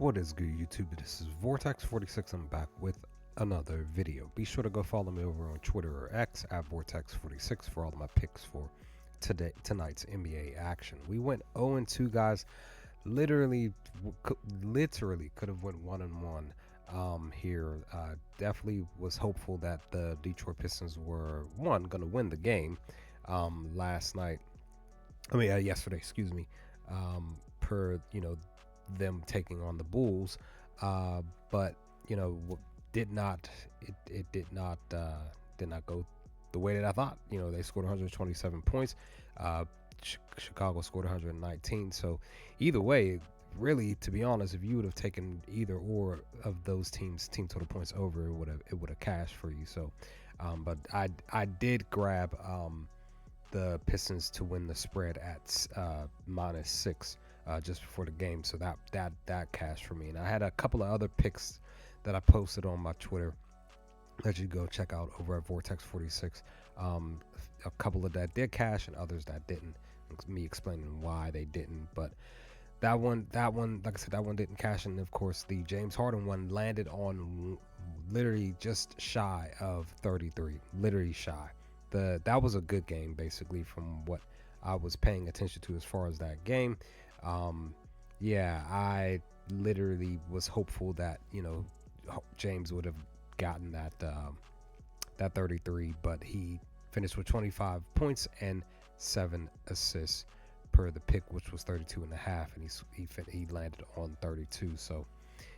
What is good, YouTube? This is Vortex46. I'm back with another video. Be sure to go follow me over on Twitter or X at Vortex46 for all of my picks for tonight's NBA action. We went 0-2, guys. Literally could have went 1-1 here. Definitely was hopeful that the Detroit Pistons were going to win the game last night. Yesterday, excuse me. Per them taking on the Bulls, but did not did not go the way that I thought. They scored 127 points. Chicago scored 119. So either way, really, to be honest, if you would have taken either or of those team total points over, it would have cashed for you. So, but I did grab the Pistons to win the spread at -6 just before the game, so that cashed for me. And I had a couple of other picks that I posted on my Twitter that you go check out over at Vortex46. A couple of that did cash and others that didn't. Me explaining why they didn't, but that one, like I said, that one didn't cash. And of course, the James Harden one landed on literally just shy of 33, literally shy. That was a good game, basically, from what I was paying attention to as far as that game. I literally was hopeful that James would have gotten that 33, but he finished with 25 points and 7 assists per the pick, which was 32.5, and he landed on 32. So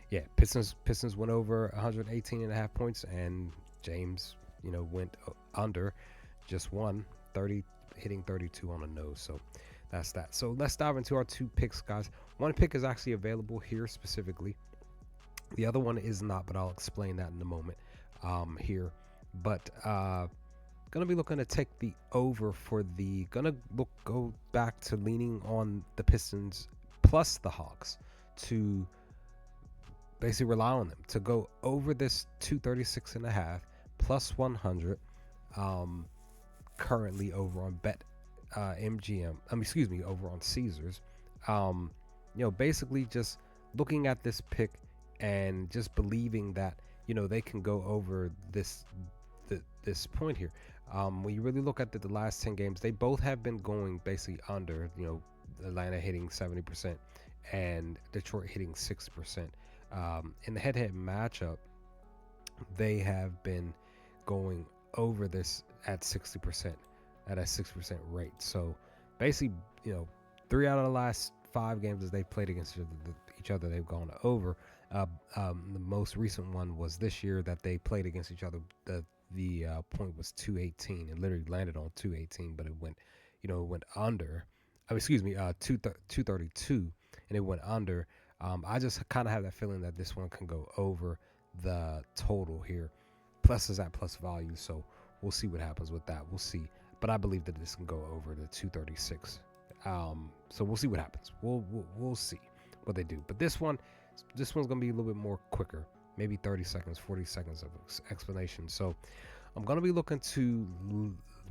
yeah, Pistons went over 118.5 points, and James went under just 30, hitting 32 on the nose. So that's that. So let's dive into our two picks, guys. One pick is actually available here specifically. The other one is not, but I'll explain that in a moment here. But gonna be looking to take the over for the go back to leaning on the Pistons plus the Hawks to basically rely on them to go over this 236.5 plus 100. Currently over on Bet MGM. Over on Caesars. Basically just looking at this pick and just believing that they can go over this point here. When you really look at the last 10 games, they both have been going basically under. Atlanta hitting 70% and Detroit hitting 6%. In the head-to-head matchup, they have been going over this at 60%, at a 6% rate. So basically, 3 out of the last 5 games as they played against each other, they've gone over. The most recent one was this year that they played against each other. The point was 218. It literally landed on 218, but it went under. 232, and it went under. I just kind of have that feeling that this one can go over the total here. Plus is at plus value, so we'll see what happens with that. We'll see, but I believe that this can go over the 236. So we'll see what happens. We'll see what they do. But this one's gonna be a little bit more quicker, maybe 30 seconds, 40 seconds of explanation. So I'm gonna be looking to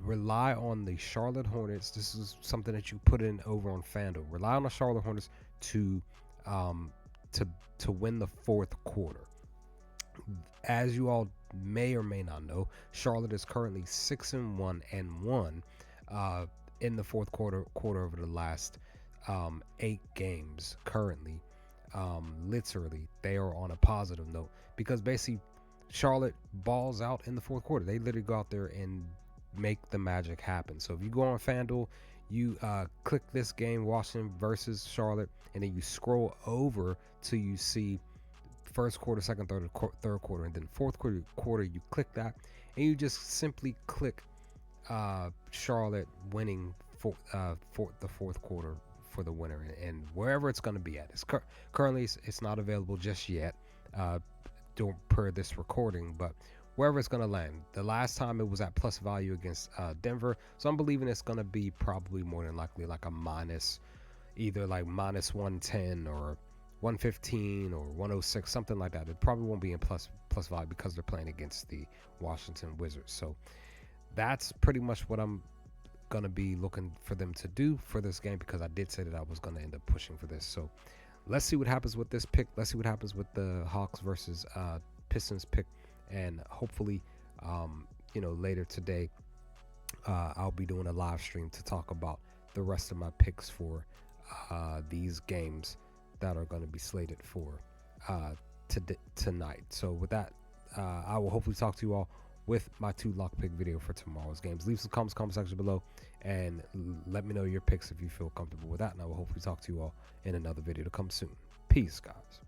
rely on the Charlotte Hornets. This is something that you put in over on FanDuel. Rely on the Charlotte Hornets to win the fourth quarter. As you all may or may not know, Charlotte is currently 6-1 in the fourth quarter over the last 8 games. Currently, literally, they are on a positive note because basically Charlotte balls out in the fourth quarter. They literally go out there and make the magic happen. So if you go on FanDuel, you click this game, Washington versus Charlotte, and then you scroll over till you see first quarter, second, third quarter, and then fourth quarter. You click that, and you just simply click Charlotte winning for the fourth quarter for the winner, and wherever it's going to be at. Currently it's not available just yet, per this recording, but wherever it's going to land. The last time it was at plus value against Denver, so I'm believing it's going to be probably more than likely like a either like -110 or 115 or 106, something like that. It probably won't be in plus value because they're playing against the Washington Wizards. So that's pretty much what I'm gonna be looking for them to do for this game, because I did say that I was gonna end up pushing for this. So let's see what happens with this pick. Let's see what happens with the Hawks versus Pistons pick, and hopefully, later today, I'll be doing a live stream to talk about the rest of my picks for these games that are going to be slated for tonight. So with that, I will hopefully talk to you all with my 2 lock pick video for tomorrow's games. Leave some comment section below and let me know your picks if you feel comfortable with that, and I will hopefully talk to you all in another video to come soon. Peace, guys.